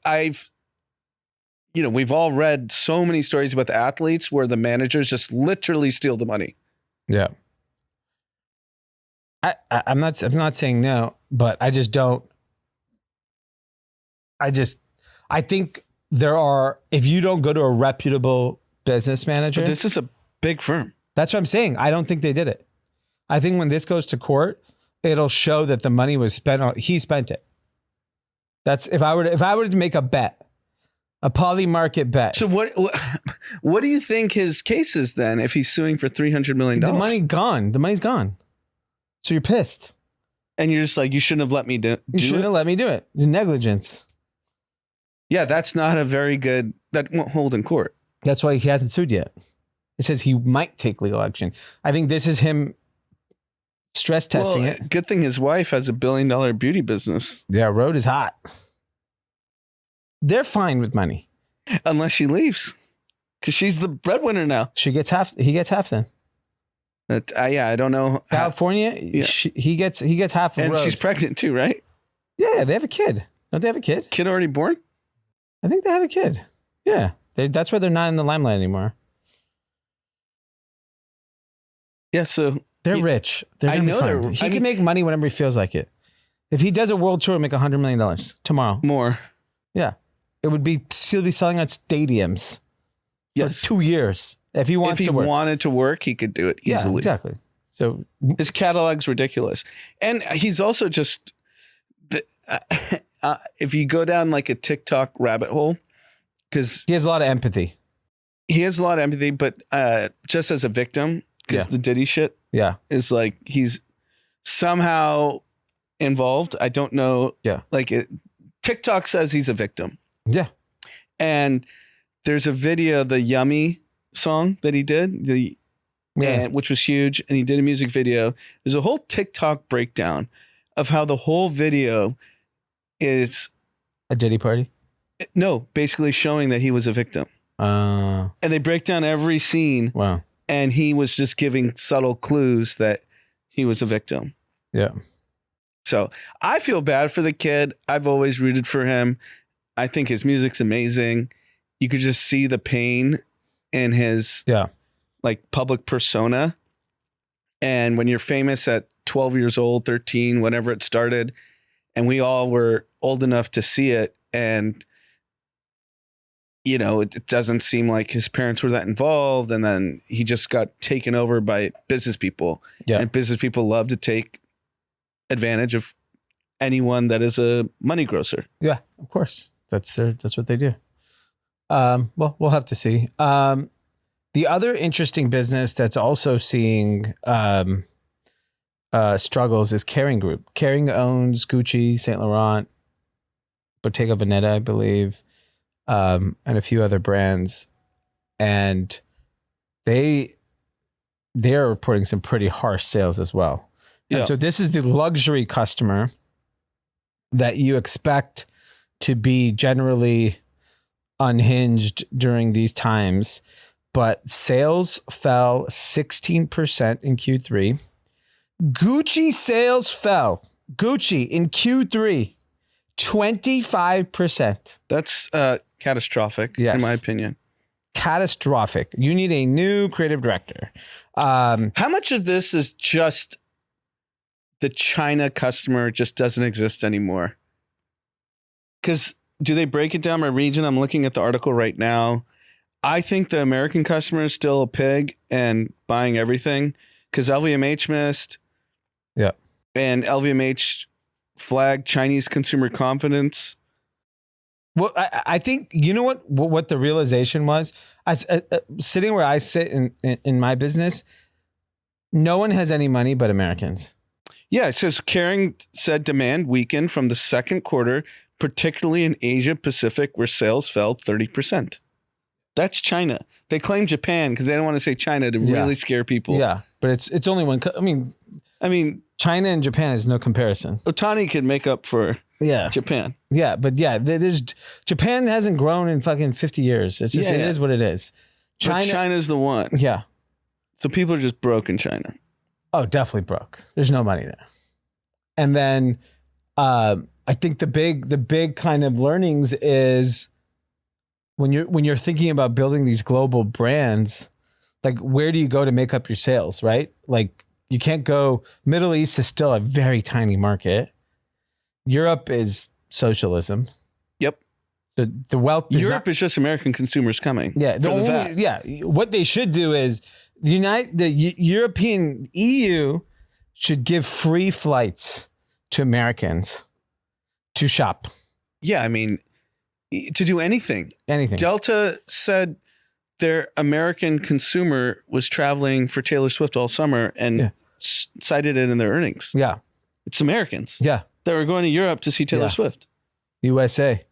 we've all read so many stories about the athletes where the managers just literally steal the money. Yeah. I'm not saying no, but I just don't. I think there are, if you don't go to a reputable business manager, But this is a big firm. that's what I'm saying. I don't think they did it. I think when this goes to court, it'll show that the money was spent on, he spent it. That's if I were to make a bet, a poly market bet. So what do you think his case is then if he's suing for $300 million? The money gone. The money's gone. So you're pissed. And you're just like, you shouldn't have let me do You shouldn't it. have let me do it. Negligence. Yeah, that's not a very good, that won't hold in court. That's why he hasn't sued yet. It says he might take legal action. I think this is him stress testing it. Good thing his wife has $1 billion beauty business. Yeah, road is hot. They're fine with money. Unless she leaves. Because she's the breadwinner now. She gets half. He gets half then. Yeah, I don't know. California, Yeah. he gets half of And road. she's pregnant too, right? Yeah, they have a kid. Don't they have a kid? Kid already born? I think they have a kid. Yeah, that's why they're not in the limelight anymore. Yeah, so They're Yeah, rich. They're I gonna be know fine. they're- He I can mean- make money whenever he feels like it. If he does a world tour, make $100 million tomorrow. more. Yeah, it would be. He'll be selling out stadiums Yes. for 2 years if he wants If he to work. wanted to work, he could do it Yeah, easily. exactly. So His catalog's ridiculous. And he's also just, if you go down like a TikTok rabbit hole, because he has a lot of empathy. he has a lot of empathy, but just as a victim, because Yeah. the Diddy shit Yeah, is like he's somehow involved. I don't know. Yeah. Like TikTok says he's a victim. yeah. And there's a video, the Yummy song that he did, which was huge. And he did a music video. There's a whole TikTok breakdown of how the whole video is, A Diddy party. basically showing that he was a victim. And they break down every scene, Wow. and he was just giving subtle clues that he was a victim. Yeah. So I feel bad for the kid. I've always rooted for him. I think his music's amazing. You could just see the pain in his Yeah. like public persona. And when you're famous at 12 years old, 13, whenever it started, and we all were old enough to see it, and you know, it doesn't seem like his parents were that involved, and then he just got taken over by business people. Yeah. And business people love to take advantage of anyone that is a money grocer. Yeah, of course. That's what they do. Well, we'll have to see. The other interesting business that's also seeing struggles is Kering Group. Kering owns Gucci, Saint Laurent, Bottega Veneta, I believe, and a few other brands, and they're reporting some pretty harsh sales as well. Yeah. And so this is the luxury customer that you expect to be generally unhinged during these times, but sales fell 16% in Q3. Gucci sales fell. Gucci in Q3, 25%. That's catastrophic, Yes. in my opinion. Catastrophic. You need a new creative director. How much of this is just the China customer just doesn't exist anymore? Because do they break it down by region? I'm looking at the article right now. I think the American customer is still a pig and buying everything because LVMH missed. Yeah. And LVMH flagged Chinese consumer confidence. Well, I think, you know what the realization was? As sitting where I sit in my business, no one has any money but Americans. Yeah, it says Kering said demand weakened from the second quarter, particularly in Asia Pacific, where sales fell 30%. That's China. They claim Japan because they don't want to say China to Yeah. really scare people. Yeah, but it's only one. I mean, China and Japan is no comparison. Otani could make up for Yeah, Japan. yeah, but yeah, there's Japan hasn't grown in fucking 50 years. It's just Yeah, it yeah. is what it is. But China's the one. Yeah. So people are just broke in China. Oh, definitely broke. There's no money there. And then I think the big kind of learnings is when you're thinking about building these global brands, like where do you go to make up your sales, right? Like You can't go. Middle East is still a very tiny market. Europe is socialism. Yep. The wealth. Europe is just American consumers coming. Yeah. What they should do is the European EU should give free flights to Americans to shop. Yeah, I mean, to do anything. Anything. Delta said their American consumer was traveling for Taylor Swift all summer and cited it in their earnings. Yeah. It's Americans. Yeah. That were going to Europe to see Taylor Swift. USA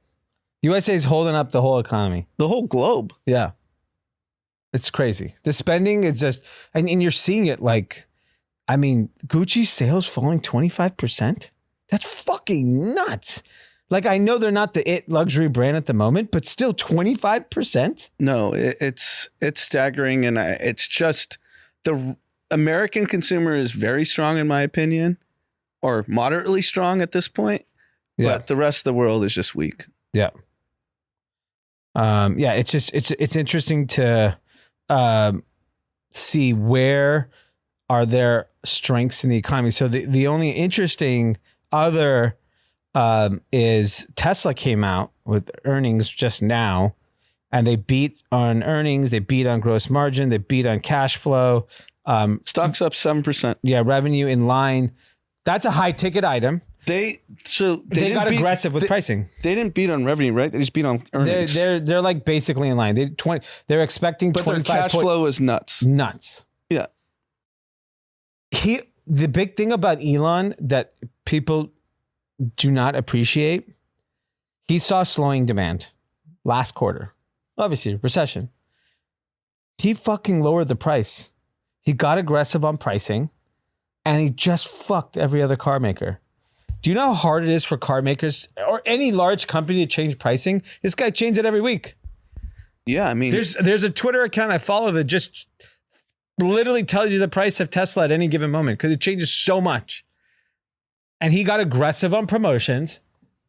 is holding up the whole economy. The whole globe. Yeah. It's crazy. The spending is just, and you're seeing it like, I mean, Gucci sales falling 25%. That's fucking nuts. Like, I know they're not the luxury brand at the moment, but still 25%. No, it's staggering. And it's just the American consumer is very strong, in my opinion, or moderately strong at this point. Yeah. But the rest of the world is just weak. Yeah. It's just, it's interesting to see where are there strengths in the economy. So the only interesting other is Tesla came out with earnings just now, and they beat on earnings, they beat on gross margin, they beat on cash flow. Stock's up 7%. Yeah, revenue in line. That's a high ticket item. They got aggressive with pricing. They didn't beat on revenue, right? They just beat on earnings. They're like basically in line. They're expecting, but their cash flow is nuts. Nuts. Yeah. The big thing about Elon that people do not appreciate, he saw slowing demand last quarter. Obviously, recession. He fucking lowered the price. He got aggressive on pricing, and he just fucked every other car maker. Do you know how hard it is for car makers or any large company to change pricing? This guy changes it every week. Yeah, I mean, there's a Twitter account I follow that just literally tells you the price of Tesla at any given moment because it changes so much. And he got aggressive on promotions,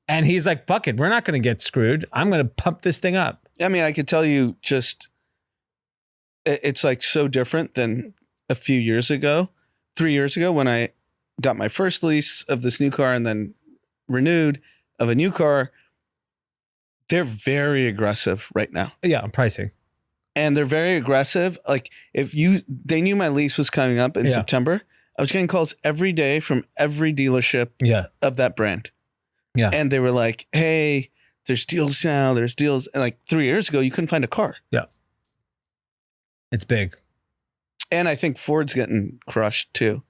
and he's like, fuck it, we're not going to get screwed. I'm going to pump this thing up. I mean, I could tell you just, it's like so different than a few years ago, 3 years ago when I got my first lease of this new car and then renewed of a new car. They're very aggressive right now. Yeah, on pricing. And they're very aggressive. Like they knew my lease was coming up in September. I was getting calls every day from every dealership of that brand. Yeah. And they were like, hey, there's deals now. There's deals. And like 3 years ago, you couldn't find a car. Yeah. It's big. And I think Ford's getting crushed too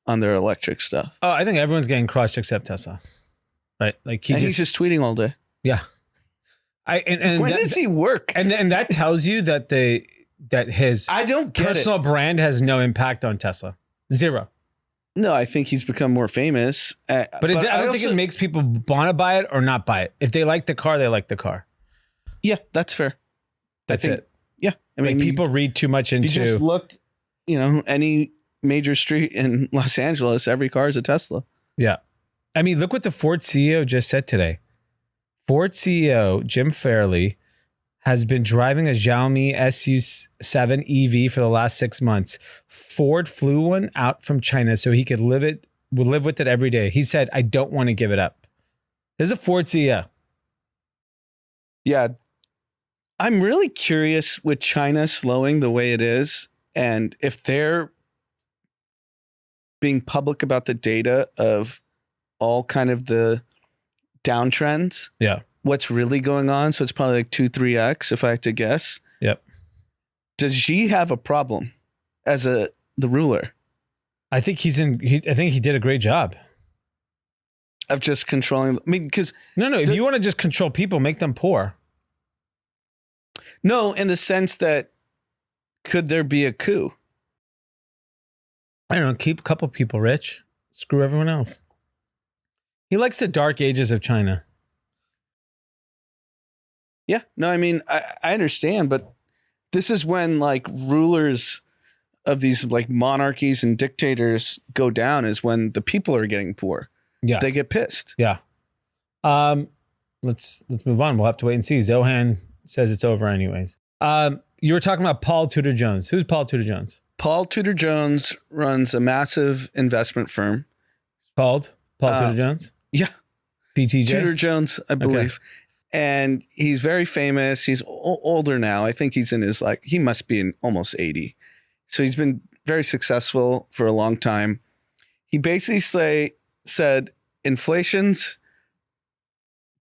on their electric stuff. Oh, I think everyone's getting crushed except Tesla. Right? Like he's just tweeting all day. Yeah. When does he work? And that tells you that his I don't get personal brand has no impact on Tesla. Zero. No, I think he's become more famous. But I don't think it makes people want to buy it or not buy it. If they like the car, they like the car. Yeah, that's fair. That's it. Yeah. I mean, people read too much into. If you just look, any major street in Los Angeles, every car is a Tesla. Yeah. I mean, look what the Ford CEO just said today. Ford CEO Jim Farley has been driving a Xiaomi SU7 EV for the last 6 months. Ford flew one out from China so he could live with it every day. He said, I don't want to give it up. This is a Ford CEO. Yeah. I'm really curious with China slowing the way it is, and if they're being public about the data of all kind of the downtrends. Yeah. What's really going on. So it's probably like 2-3x if I had to guess. Yep. Does Xi have a problem as the ruler? I think I think he did a great job of just controlling. I mean, because if you want to just control people, make them poor. No, in the sense that could there be a coup? I don't know. Keep a couple people rich. Screw everyone else. He likes the dark ages of China. Yeah. No, I mean, I understand, but this is when like rulers of these like monarchies and dictators go down is when the people are getting poor. Yeah. They get pissed. Yeah. Let's move on. We'll have to wait and see. Zohan says it's over anyways. You were talking about Paul Tudor Jones. Who's Paul Tudor Jones? Paul Tudor Jones runs a massive investment firm. Called Paul Tudor Jones? Yeah. PTJ? Tudor Jones, I believe. And he's very famous. He's older now. I think he's in his he must be in almost 80. So he's been very successful for a long time. He basically said inflation's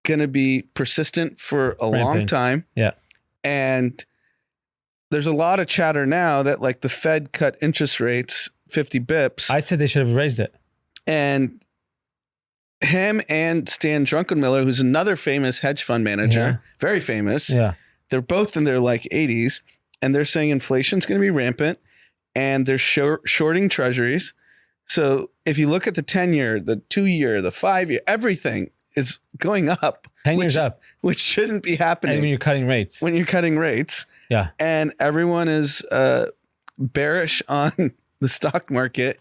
going to be persistent for a long time. Yeah. And there's a lot of chatter now that the Fed cut interest rates 50 bips. I said they should have raised it. And him and Stan Druckenmiller, who's another famous hedge fund manager, very famous. Yeah. They're both in their 80s, and they're saying inflation's going to be rampant, and they're shorting treasuries. So if you look at the 10-year, the 2-year, the 5-year, everything is going up. 10 years up. Which shouldn't be happening. And when you're cutting rates. Yeah. And everyone is bearish on the stock market.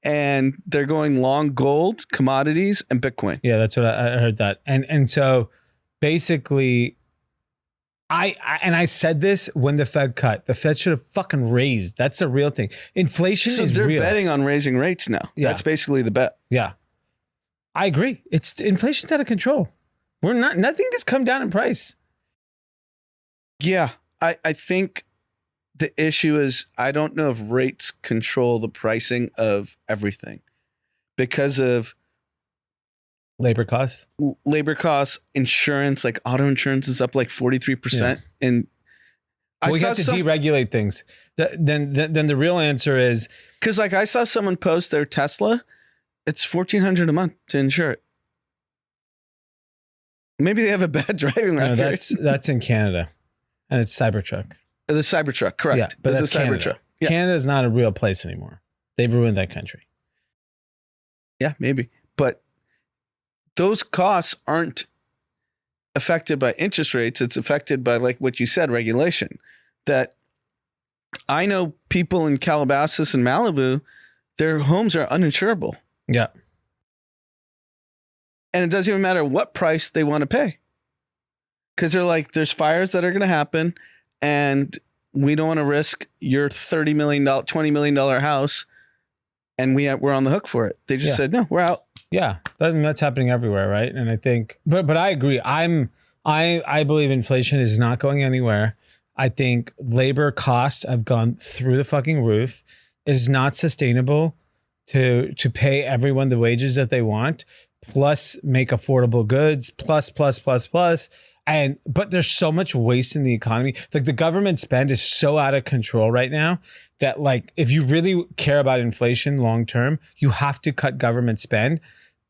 And they're going long gold, commodities, and Bitcoin. Yeah, that's what I heard that. And so basically, I said this when the Fed cut. The Fed should have fucking raised. That's the real thing. Inflation is they're real. betting on raising rates now. Yeah. That's basically the bet. Yeah. I agree. Inflation's out of control. Nothing has come down in price. Yeah. I think the issue is I don't know if rates control the pricing of everything because of labor costs, insurance, auto insurance is up 43%. Yeah. And we have to deregulate things. Then the real answer is because I saw someone post their Tesla, it's $1,400 a month to insure it. Maybe they have a bad driving record. No, that's in Canada, and it's Cybertruck. The Cybertruck, correct. Yeah, but that's Canada. Cybertruck. Yeah. Canada is not a real place anymore. They've ruined that country. Yeah, maybe. But those costs aren't affected by interest rates. It's affected by what you said, regulation. That I know people in Calabasas and Malibu, their homes are uninsurable. Yeah. And it doesn't even matter what price they want to pay. Because they're there's fires that are going to happen. And we don't want to risk your $30 million, $20 million house. And we're on the hook for it. They just said, no, we're out. Yeah. That's happening everywhere. Right. And I think, but I agree. I believe inflation is not going anywhere. I think labor costs have gone through the fucking roof. It is not sustainable to pay everyone the wages that they want, plus make affordable goods, plus. But there's so much waste in the economy. The government spend is so out of control right now that if you really care about inflation long term, you have to cut government spend.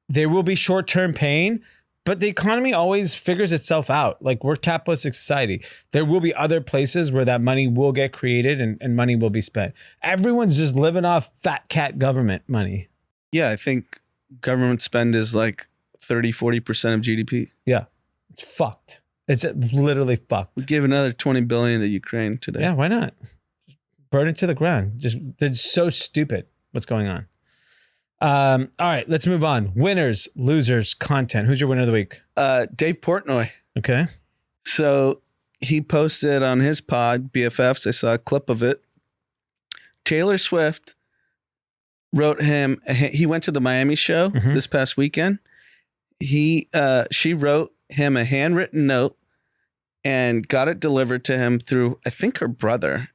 There will be short-term pain, but the economy always figures itself out. We're capitalistic society. There will be other places where that money will get created and money will be spent. Everyone's just living off fat cat government money. Yeah, I think government spend is 30-40% of GDP. Yeah. It's fucked. It's literally fucked. We give another $20 billion to Ukraine today. Yeah, why not? Just burn it to the ground. They're so stupid. What's going on? All right, let's move on. Winners, losers, content. Who's your winner of the week? Dave Portnoy. Okay. So he posted on his pod, BFFs. I saw a clip of it. Taylor Swift wrote him. He went to the Miami show this past weekend. She wrote him a handwritten note and got it delivered to him through, I think, her brother.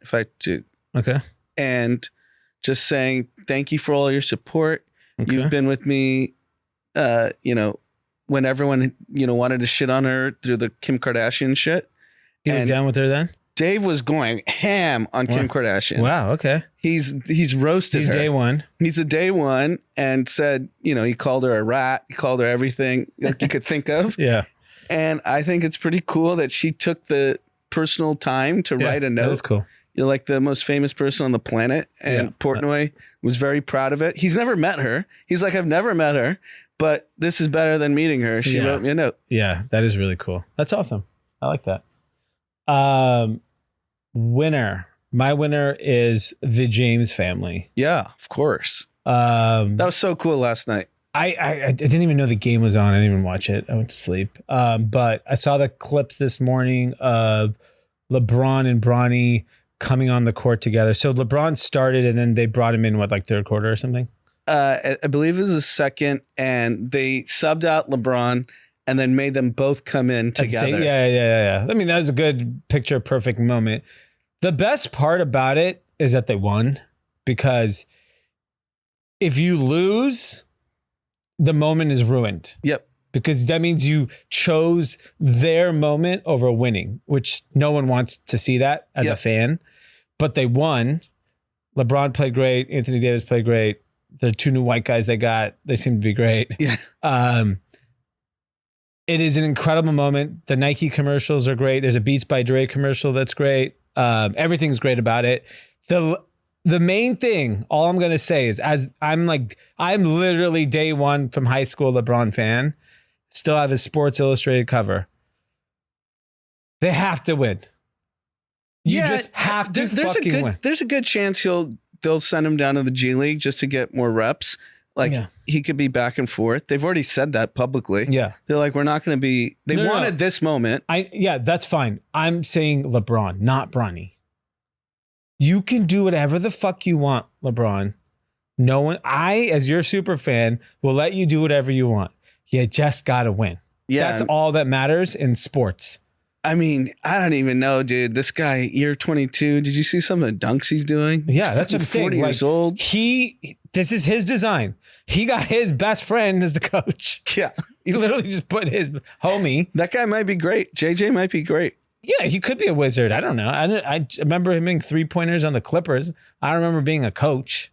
Okay. And just saying, thank you for all your support. Okay. You've been with me, when everyone, wanted to shit on her through the Kim Kardashian shit. He was down with her then? Dave was going ham on Kim Kardashian. Wow. Okay. He's roasted her. He's day one. He's a day one and said, he called her a rat. He called her everything you could think of. Yeah. And I think it's pretty cool that she took the personal time to write a note. That's cool. You're the most famous person on the planet. And Portnoy was very proud of it. He's never met her. He's I've never met her, but this is better than meeting her. She wrote me a note. Yeah, that is really cool. That's awesome. I like that. Winner. My winner is the James family. Yeah, of course. That was so cool last night. I didn't even know the game was on. I didn't even watch it. I went to sleep. But I saw the clips this morning of LeBron and Bronny coming on the court together. So LeBron started and then they brought him in, what, like third quarter or something? I believe it was the second, and they subbed out LeBron and then made them both come in together. Yeah. I mean, that was a good picture perfect moment. The best part about it is that they won, because if you lose, the moment is ruined. Yep. Because that means you chose their moment over winning, which no one wants to see that as a fan. But they won. LeBron played great. Anthony Davis played great. The two new white guys they got, they seem to be great. Yeah. It is an incredible moment. The Nike commercials are great. There's a Beats by Dre commercial that's great. Everything's great about it. The main thing, all I'm going to say is, as I'm literally day one from high school LeBron fan, still have his Sports Illustrated cover. They have to win. You just have to fucking win. There's a good chance they'll send him down to the G League just to get more reps. He could be back and forth. They've already said that publicly. Yeah. They're like, we're not going to be, they wanted this moment. That's fine. I'm saying LeBron, not Bronny. You can do whatever the fuck you want, LeBron. No one, as your super fan, will let you do whatever you want. You just got to win. Yeah. That's all that matters in sports. I mean, I don't even know, dude. This guy, year 22, did you see some of the dunks he's doing? Yeah, that's what I'm saying. 40 years old. This is his design. He got his best friend as the coach. Yeah. He literally just put his homie. That guy might be great. JJ might be great. Yeah, he could be a wizard. I don't know. I remember him being 3-pointers on the Clippers. I don't remember being a coach.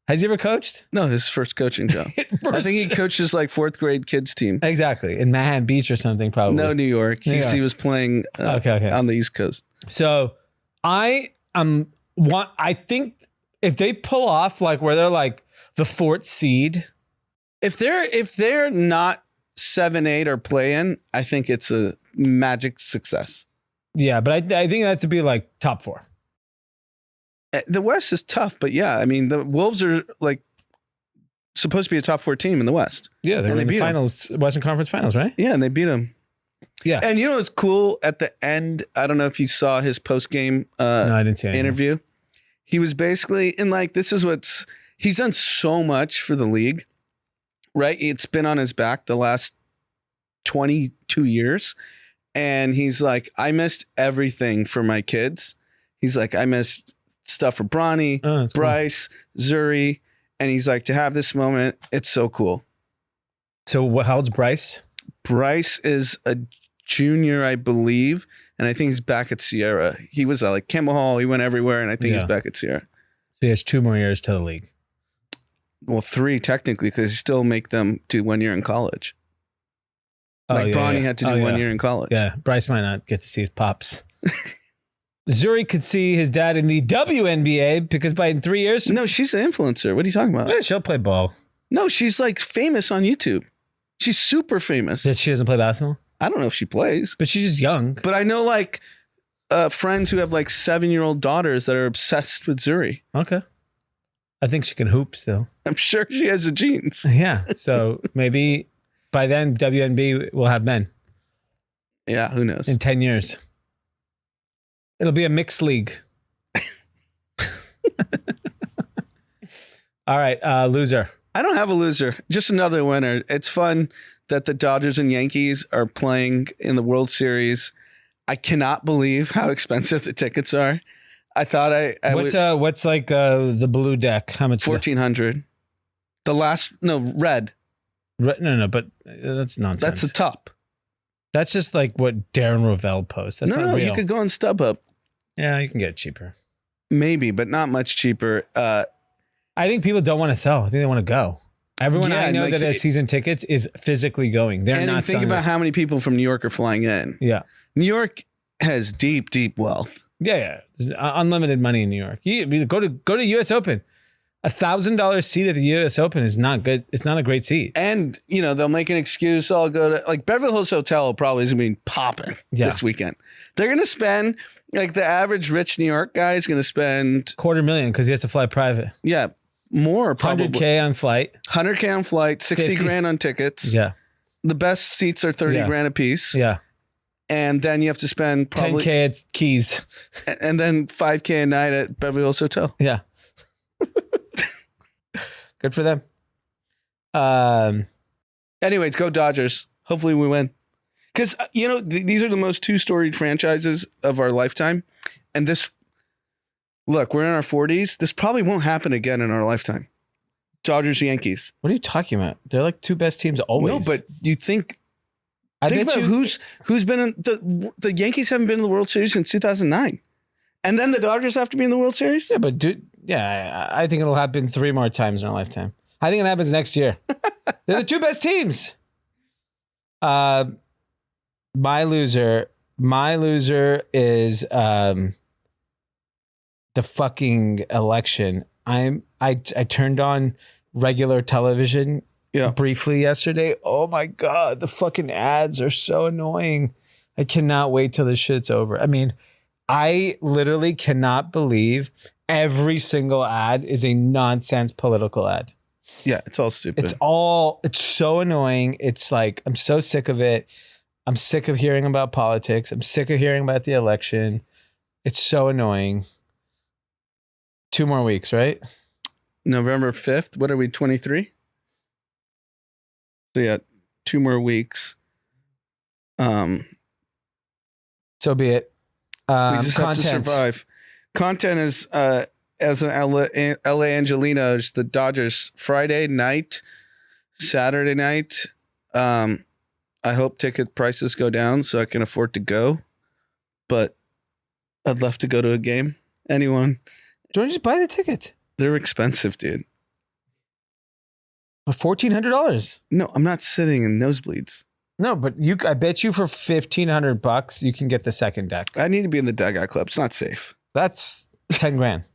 Has he ever coached? No, his first coaching job. I think he coaches like 4th grade kids team. Exactly. In Manhattan Beach or something, probably. No, New York. He was playing on the East Coast. So I think if they pull off like where they're like the 4th seed. If they're not 7-8 or playing, I think it's a magic success. Yeah, but I think that's to be like top 4. The West is tough, but yeah, I mean, the Wolves are like supposed to be a top 4 team in the West. Yeah, they're in the finals, Western Conference Finals, right? Yeah, and they beat them. Yeah. And you know what's cool at the end? I don't know if you saw his post-game no, I didn't see anything. interview. He was basically in like, he's done so much for the league, right? It's been on his back the last 22 years. And he's like, I missed everything for my kids. He's like, I missed stuff for Bronny, Bryce, cool. Zuri. And he's like, to have this moment, it's so cool. So how old's Bryce? Bryce is a junior, I believe. And I think he's back at Sierra. He was at like Campbell Hall. He went everywhere. And I think he's back at Sierra. So he has 2 more years to the league. Well, 3 technically, because you still make them do 1 year in college. Bronny had to do 1 year in college. Yeah, Bryce might not get to see his pops. Zuri could see his dad in the WNBA because in 3 years... No, she's an influencer. What are you talking about? Yeah, she'll play ball. No, she's like famous on YouTube. She's super famous. That she doesn't play basketball? I don't know if she plays. But she's just young. But I know like friends who have like 7-year-old daughters that are obsessed with Zuri. Okay. I think she can hoop still. I'm sure she has the genes. Yeah, so maybe by then WNB will have men. Yeah, who knows? In 10 years. It'll be a mixed league. All right, loser. I don't have a loser. Just another winner. It's fun that the Dodgers and Yankees are playing in the World Series. I cannot believe how expensive the tickets are. I thought what's like the blue deck? How much? $1,400. The last red. No, but that's nonsense. That's the top. That's just like what Darren Rovell posts. That's not real. You could go on StubHub. Yeah, you can get it cheaper. Maybe, but not much cheaper. I think people don't want to sell. I think they want to go. Everyone I know that has season tickets is physically going. They're not. And think about how many people from New York are flying in. Yeah, New York has deep, deep wealth. Yeah. There's unlimited money in New York. You go to US Open. $1,000 seat at the US Open is not good. It's not a great seat. And they'll make an excuse. I'll go to like Beverly Hills Hotel. Probably is going to be popping this weekend. They're going to spend like the average rich New York guy is going to spend $250,000 because he has to fly private. Yeah, more probably. $100K on flight. $100K on flight. $60,000 on tickets. Yeah, the best seats are $30,000 a piece. Yeah. and then you have to spend probably 10K at Keys. and then $5K a night at Beverly Hills Hotel. Yeah. Good for them. Anyways, go Dodgers. Hopefully we win. Because, these are the most two-storied franchises of our lifetime. And look, we're in our 40s. This probably won't happen again in our lifetime. Dodgers, Yankees. What are you talking about? They're like two best teams always. No, but you think I think bet about who's been in the Yankees haven't been in the World Series since 2009. And then the Dodgers have to be in the World Series? Yeah, but I think it'll happen 3 more times in our lifetime. I think it happens next year. They're the 2 best teams. My loser is the fucking election. I turned on regular television briefly yesterday. Oh my God, the fucking ads are so annoying. I cannot wait till this shit's over. I mean, I literally cannot believe every single ad is a nonsense political ad. Yeah, it's all stupid. It's so annoying. It's like, I'm so sick of it. I'm sick of hearing about politics. I'm sick of hearing about the election. It's so annoying. 2 more weeks, right? November 5th. What are we, 23? So yeah, 2 more weeks. So be it. We just have to survive. Content is as an LA Angelino, it's the Dodgers Friday night, Saturday night. I hope ticket prices go down so I can afford to go. But I'd love to go to a game. Anyone? Don't just buy the ticket. They're expensive, dude. $1,400. No, I'm not sitting in nosebleeds. No, but I bet you for $1,500 you can get the second deck. I need to be in the dugout club. It's not safe. That's 10 grand.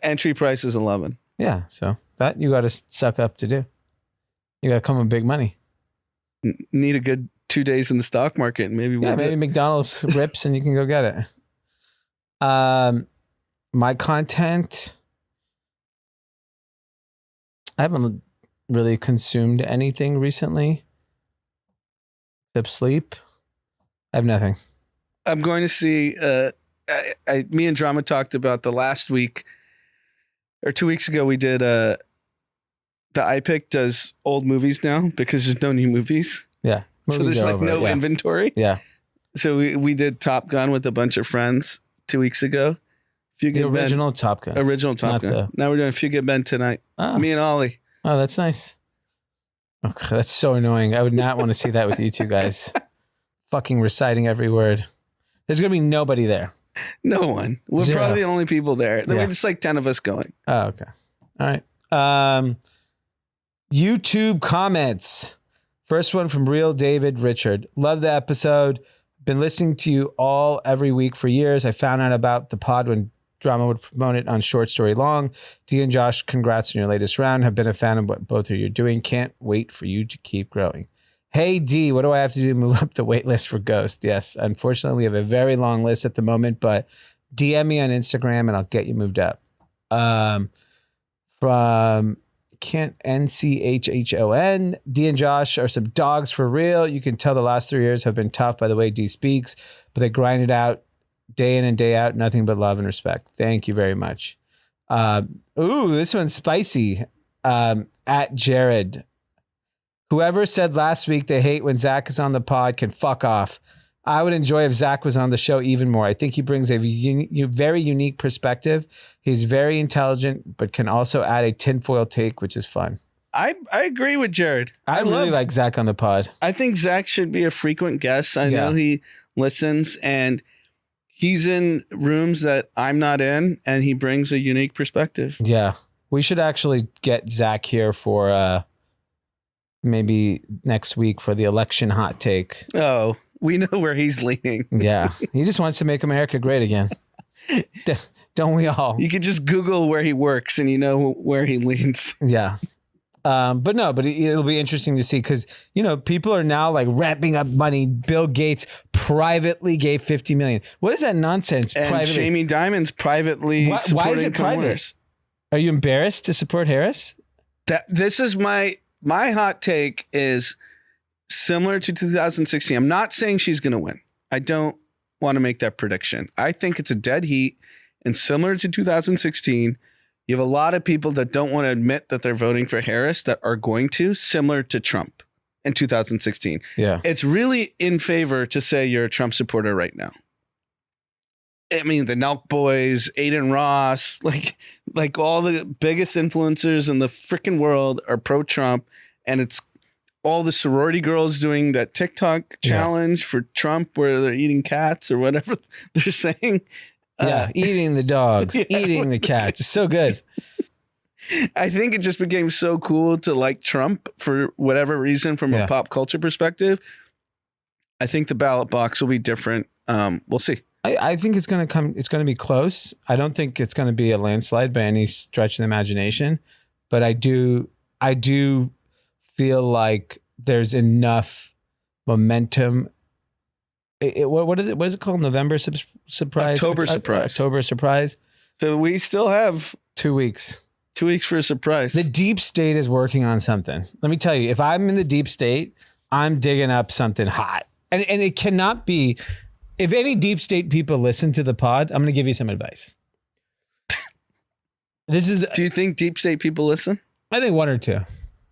Entry price is 11. Yeah, so that you got to suck up to do. You got to come with big money. Need a good 2 days in the stock market. Maybe maybe McDonald's rips and you can go get it. My content, I haven't really consumed anything recently except sleep. I have nothing. I'm going to see, me and Drama talked about the last week or 2 weeks ago, we did, the iPick does old movies now because there's no new movies. Yeah. So there's like no inventory. Yeah. So we did Top Gun with a bunch of friends 2 weeks ago. The original Top Gun. Original Top Gun. Now we're doing Few Good Men tonight. Oh. Me and Ollie. Oh, that's nice. Okay, that's so annoying. I would not want to see that with you two guys. Fucking reciting every word. There's going to be nobody there. No one. We're 0. probably the only people there. Yeah. There's like 10 of us going. Oh, okay. All right. YouTube comments. First one from Real David Richard. Love the episode. Been listening to you all every week for years. I found out about the pod when Drama would promote it on Short Story Long. D and Josh, congrats on your latest round. Have been a fan of what both of you are doing. Can't wait for you to keep growing. Hey D, what do I have to do to move up the wait list for Ghost? Yes, unfortunately, we have a very long list at the moment, but DM me on Instagram and I'll get you moved up. From NCHHON, D and Josh are some dogs for real. You can tell the last 3 years have been tough by the way D speaks, but they grind it out day in and day out. Nothing but love and respect. Thank you very much. This one's spicy. At Jared. Whoever said last week they hate when Zach is on the pod can fuck off. I would enjoy if Zach was on the show even more. I think he brings a very unique perspective. He's very intelligent, but can also add a tinfoil take, which is fun. I agree with Jared. I really like Zach on the pod. I think Zach should be a frequent guest. I know he listens and he's in rooms that I'm not in and he brings a unique perspective. Yeah. We should actually get Zach here for maybe next week for the election hot take. Oh, we know where he's leaning. Yeah. He just wants to make America great again. Don't we all? You could just Google where he works and you know where he leans. Yeah. But it'll be interesting to see because, people are now like ramping up money. Bill Gates privately gave $50 million. What is that nonsense? And privately? Jamie Dimon's privately supporting why is it private? Are you embarrassed to support Harris? This is my hot take is similar to 2016. I'm not saying she's going to win. I don't want to make that prediction. I think it's a dead heat, and similar to 2016, you have a lot of people that don't want to admit that they're voting for Harris that are going to, similar to Trump in 2016. Yeah. It's really in favor to say you're a Trump supporter right now. I mean, the Nelk Boys, Aiden Ross, like all the biggest influencers in the freaking world are pro-Trump, and it's all the sorority girls doing that TikTok challenge for Trump where they're eating cats or whatever they're saying. Eating the dogs, Yeah, eating the cats. It's so good. I think it just became so cool to like Trump for whatever reason from a pop culture perspective. I think the ballot box will be different. We'll see. I think it's going to be close. I don't think it's going to be a landslide by any stretch of the imagination, but I do feel like there's enough momentum. What is it called? November surprise? October surprise. October surprise. So we still have 2 weeks. 2 weeks for a surprise. The deep state is working on something. Let me tell you, if I'm in the deep state, I'm digging up something hot. And it cannot be, if any deep state people listen to the pod, I'm going to give you some advice. Do you think deep state people listen? I think 1 or 2.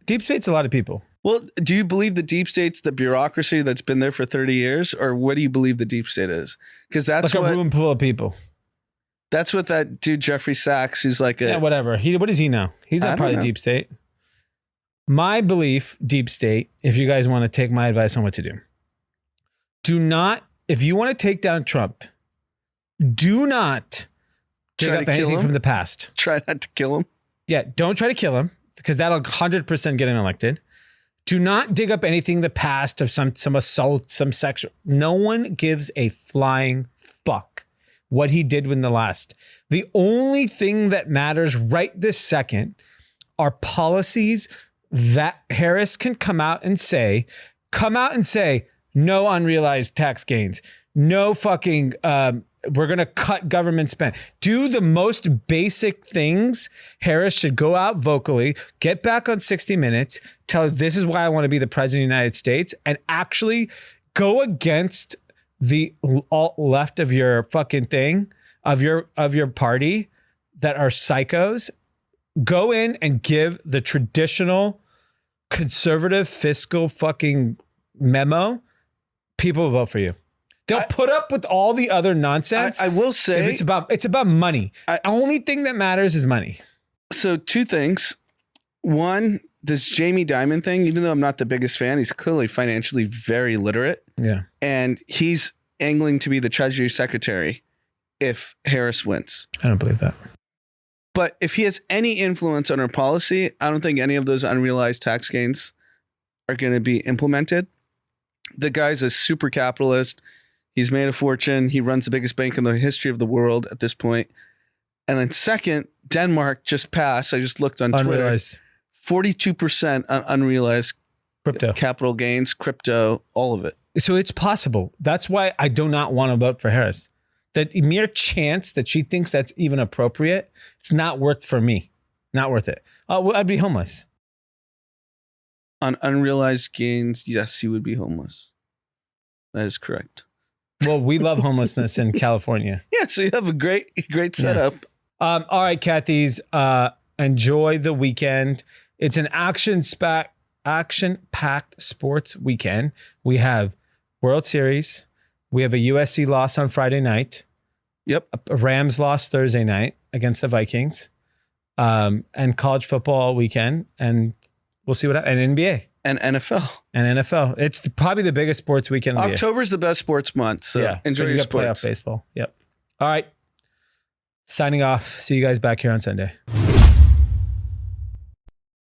Deep state's a lot of people. Well, do you believe the deep state's the bureaucracy that's been there for 30 years? Or what do you believe the deep state is? Because that's like a room full of people. That's what that dude, Jeffrey Sachs, he's like whatever. What does he know? He's not part of the deep state. My belief, deep state, if you guys want to take my advice on what to do, if you want to take down Trump, do not dig up anything from the past. Try not to kill him. Yeah, don't try to kill him because that'll 100% get him elected. Do not dig up anything in the past of some assault, some sexual. No one gives a flying fuck what he did in the last. The only thing that matters right this second are policies that Harris can come out and say, no unrealized tax gains, no fucking, we're going to cut government spend. Do the most basic things. Harris should go out vocally, get back on 60 Minutes, tell this is why I want to be the president of the United States, and actually go against the alt left of your fucking thing, of your party that are psychos. Go in and give the traditional conservative fiscal fucking memo. People will vote for you. They'll put up with all the other nonsense. I will say it's about money. The only thing that matters is money. So 2 things. One, this Jamie Dimon thing, even though I'm not the biggest fan, he's clearly financially very literate. Yeah. And he's angling to be the Treasury Secretary if Harris wins. I don't believe that. But if he has any influence on our policy, I don't think any of those unrealized tax gains are going to be implemented. The guy's a super capitalist. He's made a fortune. He runs the biggest bank in the history of the world at this point. And then second, Denmark just passed. I just looked on Unrealized. Twitter. 42% on unrealized Crypto. capital gains, crypto, all of it. So it's possible. That's why I do not want to vote for Harris. That mere chance that she thinks that's even appropriate, it's not worth for me. Not worth it. I'd be homeless. On unrealized gains, yes, he would be homeless. That is correct. Well, we love homelessness in California. Yeah, so you have a great setup. Yeah. All right, Kathy's. Enjoy the weekend. It's an action-packed sports weekend. We have World Series. We have a USC loss on Friday night. Yep. A Rams loss Thursday night against the Vikings. And college football all weekend. And we'll see what happens. And NBA. And NFL. It's probably the biggest sports weekend of the year. October's the best sports month. So enjoy your sports. Playoff baseball. Yep. All right. Signing off. See you guys back here on Sunday.